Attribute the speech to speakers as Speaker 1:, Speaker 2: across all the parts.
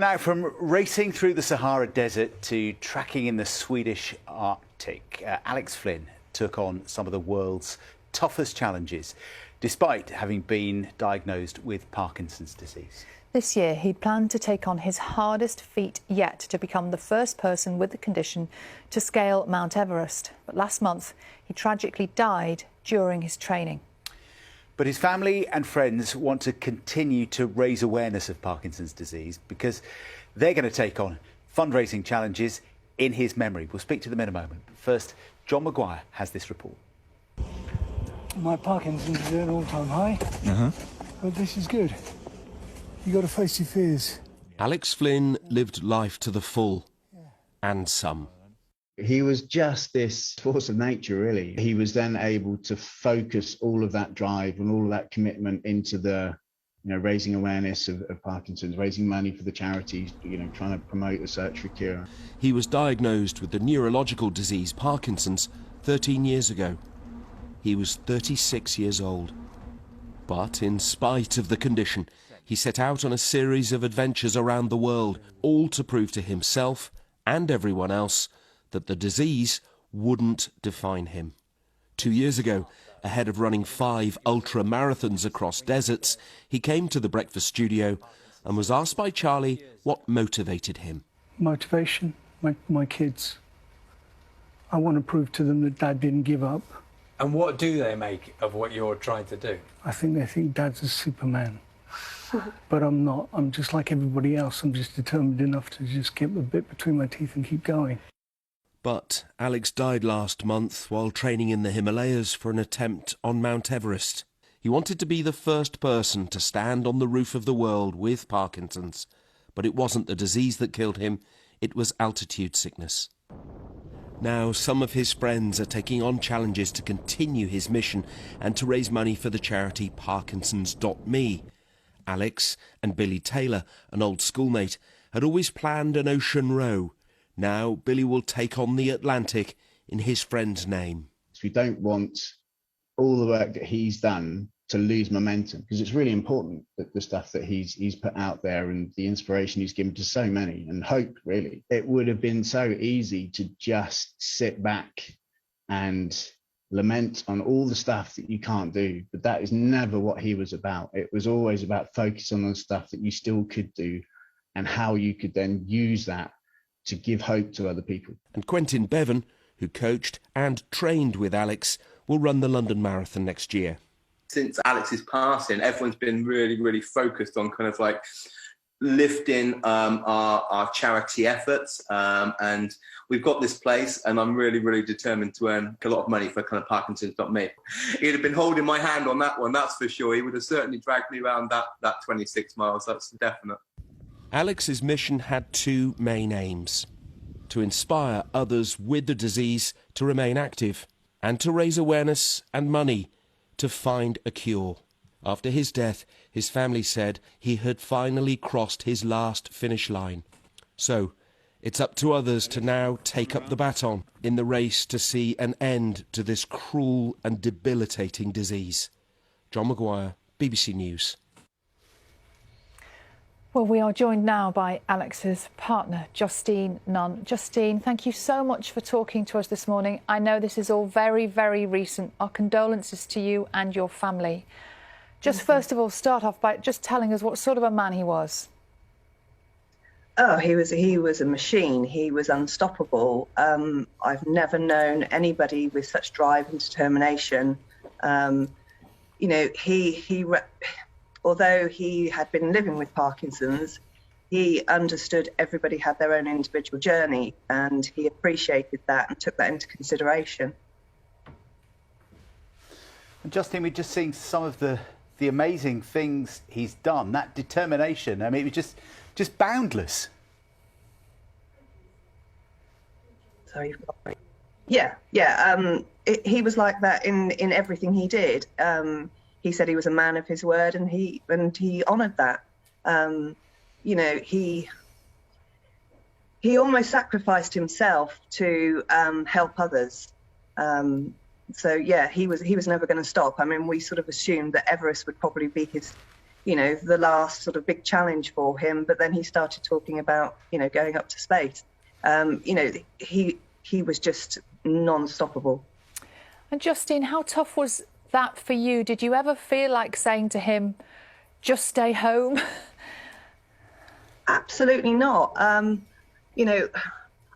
Speaker 1: Now, from racing through the Sahara Desert to tracking in the Swedish Arctic, Alex Flynn took on some of the world's toughest challenges, despite having been diagnosed with Parkinson's disease.
Speaker 2: This year, he'd planned to take on his hardest feat yet to become the first person with the condition to scale Mount Everest. But last month, he tragically died during his training.
Speaker 1: But his family and friends want to continue to raise awareness of Parkinson's disease because they're going to take on fundraising challenges in his memory. We'll speak to them in a moment. But first, John Maguire has this report.
Speaker 3: My Parkinson's is at an all-time high, but this is good. You got to face your fears.
Speaker 4: Alex Flynn lived life to the full, and some.
Speaker 5: He was just this force of nature, really. He was then able to focus all of that drive and all of that commitment into the, raising awareness of Parkinson's, raising money for the charities, trying to promote the search for cure.
Speaker 4: He was diagnosed with the neurological disease Parkinson's 13 years ago. He was 36 years old. But in spite of the condition, he set out on a series of adventures around the world, all to prove to himself and everyone else that the disease wouldn't define him. 2 years ago, ahead of running 5 ultra marathons across deserts, he came to the Breakfast Studio and was asked by Charlie what motivated him.
Speaker 3: Motivation, my kids. I want to prove to them that Dad didn't give up.
Speaker 6: And what do they make of what you're trying to do?
Speaker 3: I think they think Dad's a Superman. But I'm not. I'm just like everybody else. I'm just determined enough to just get a bit between my teeth and keep going.
Speaker 4: But Alex died last month while training in the Himalayas for an attempt on Mount Everest. He wanted to be the first person to stand on the roof of the world with Parkinson's. But it wasn't the disease that killed him, it was altitude sickness. Now some of his friends are taking on challenges to continue his mission and to raise money for the charity Parkinsons.me. Alex and Billy Taylor, an old schoolmate, had always planned an ocean row. Now Billy will take on the Atlantic in his friend's name.
Speaker 5: We don't want all the work that he's done to lose momentum, because it's really important that the stuff that he's put out there and the inspiration he's given to so many, and hope, really. It would have been so easy to just sit back and lament on all the stuff that you can't do, but that is never what he was about. It was always about focusing on the stuff that you still could do and how you could then use that to give hope to other people.
Speaker 4: And Quentin Bevan, who coached and trained with Alex, will run the London Marathon next year.
Speaker 7: Since Alex's passing, everyone's been really focused on kind of like lifting our charity efforts, and we've got this place, and I'm really determined to earn a lot of money for kind of Parkinsons.me. He'd have been holding my hand on that one, that's for sure. He would have certainly dragged me around that 26 miles, that's definite.
Speaker 4: Alex's mission had 2 main aims: to inspire others with the disease to remain active, and to raise awareness and money to find a cure. After his death, his family said he had finally crossed his last finish line. So, it's up to others to now take up the baton in the race to see an end to this cruel and debilitating disease. John Maguire, BBC News.
Speaker 2: Well, we are joined now by Alex's partner, Justine Nunn. Justine, thank you so much for talking to us this morning. I know this is all very recent. Our condolences to you and your family. Just first of all, start off by just telling us what sort of a man he was.
Speaker 8: Oh, he was a machine. He was unstoppable. I've never known anybody with such drive and determination. Although he had been living with Parkinson's, he understood everybody had their own individual journey, and he appreciated that and took that into consideration.
Speaker 1: And Justine, we've just seen some of the amazing things he's done. That determination, I mean, it was just boundless.
Speaker 8: Sorry. Yeah. He was like that in everything he did. He said he was a man of his word, and he honoured that. He almost sacrificed himself to help others. So yeah, he was never going to stop. I mean, we sort of assumed that Everest would probably be the last sort of big challenge for him. But then he started talking about, going up to space. He was just non-stoppable.
Speaker 2: And Justine, how tough was that for you? Did you ever feel like saying to him, just stay home?
Speaker 8: Absolutely not.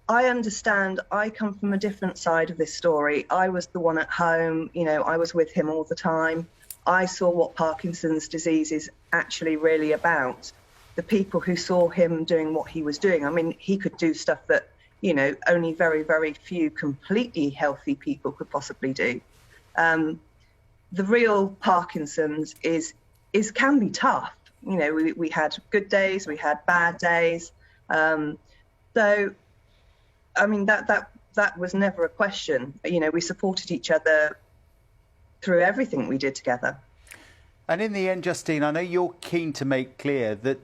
Speaker 8: I understand. I come from a different side of this story. I was the one at home, I was with him all the time. I saw what Parkinson's disease is actually really about. The people who saw him doing what he was doing, I mean, he could do stuff that, only very, very few completely healthy people could possibly do. The real Parkinson's can be tough. We had good days, we had bad days. So, I mean, that was never a question. We supported each other through everything we did together.
Speaker 1: And in the end, Justine, I know you're keen to make clear that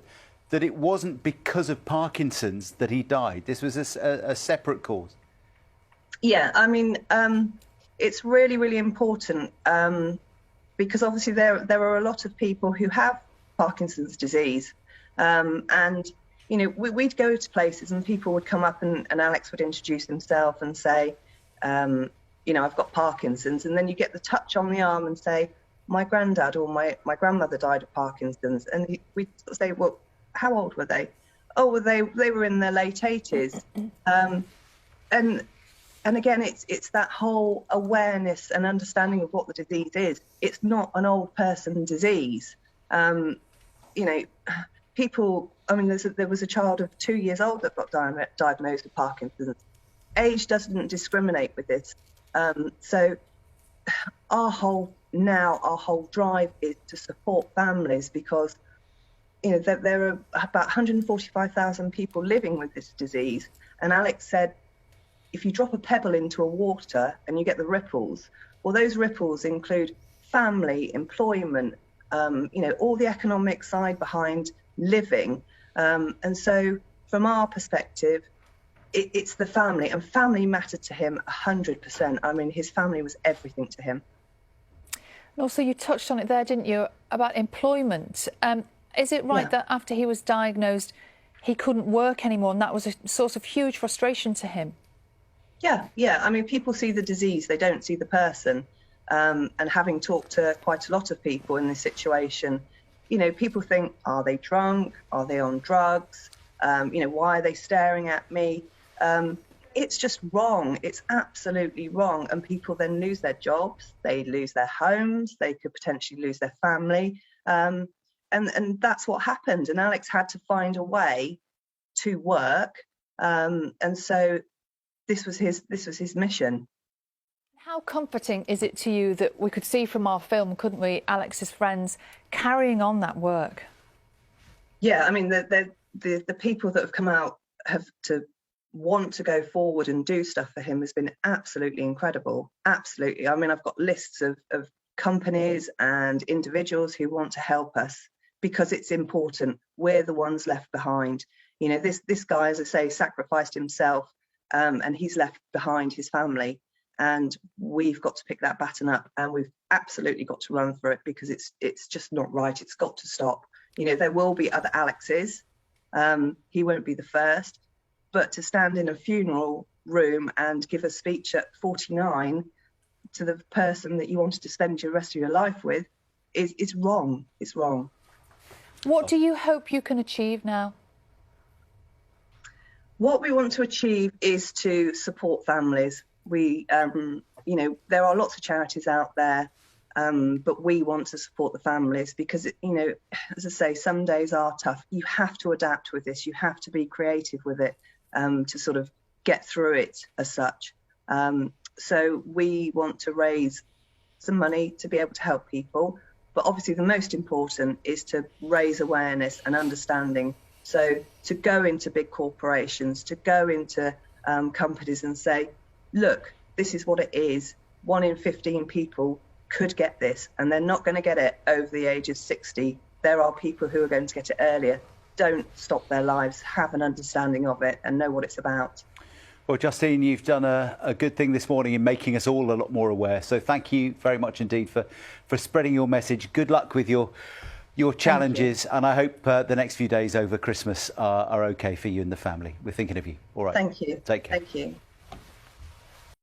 Speaker 1: it wasn't because of Parkinson's that he died. This was a separate cause.
Speaker 8: Yeah, I mean, it's really, really important because obviously there are a lot of people who have Parkinson's disease. And, we'd go to places and people would come up and Alex would introduce himself and say, I've got Parkinson's. And then you get the touch on the arm and say, my granddad or my grandmother died of Parkinson's. And we'd say, well, how old were they? Oh, well, they were in their late 80s. And again, it's that whole awareness and understanding of what the disease is. It's not an old person disease. People, I mean, there was a child of 2 years old that got diagnosed with Parkinson's. Age doesn't discriminate with this. So our whole drive is to support families because, there are about 145,000 people living with this disease. And Alex said, if you drop a pebble into a water and you get the ripples, well, those ripples include family, employment, all the economic side behind living. And so from our perspective, it's the family, and family mattered to him 100%. I mean, his family was everything to him.
Speaker 2: And also you touched on it there, didn't you, about employment. Is it right that after he was diagnosed, he couldn't work anymore, and that was a source of huge frustration to him? Yeah. I mean, people see the disease, they don't see the person. And having talked to quite a lot of people in this situation, people think, are they drunk? Are they on drugs? Why are they staring at me? It's just wrong. It's absolutely wrong. And people then lose their jobs, they lose their homes, they could potentially lose their family. And that's what happened. And Alex had to find a way to work. And so this was his mission. How comforting is it to you that we could see from our film, couldn't we, Alex's friends carrying on that work?
Speaker 8: Yeah, I mean, the people that have come out have to want to go forward and do stuff for him has been absolutely incredible. Absolutely. I mean, I've got lists of companies and individuals who want to help us because it's important. We're the ones left behind. This guy, as I say, sacrificed himself and he's left behind his family. And we've got to pick that baton up, and we've absolutely got to run for it because it's just not right. It's got to stop. There will be other Alexes. He won't be the first. But to stand in a funeral room and give a speech at 49 to the person that you wanted to spend your rest of your life with is wrong. It's wrong.
Speaker 2: What do you hope you can achieve now?
Speaker 8: What we want to achieve is to support families. We, there are lots of charities out there, but we want to support the families because, as I say, some days are tough. You have to adapt with this. You have to be creative with it to sort of get through it as such. So we want to raise some money to be able to help people. But obviously the most important is to raise awareness and understanding. So to go into big corporations, to go into companies and say, look, this is what it is. 1 in 15 people could get this, and they're not going to get it over the age of 60. There are people who are going to get it earlier. Don't stop their lives. Have an understanding of it and know what it's about.
Speaker 1: Well, Justine, you've done a good thing this morning in making us all a lot more aware. So thank you very much indeed for spreading your message. Good luck with your your challenges, and I hope the next few days over Christmas are okay for you and the family. We're thinking of you. All right.
Speaker 8: Thank you.
Speaker 1: Take care.
Speaker 8: Thank you.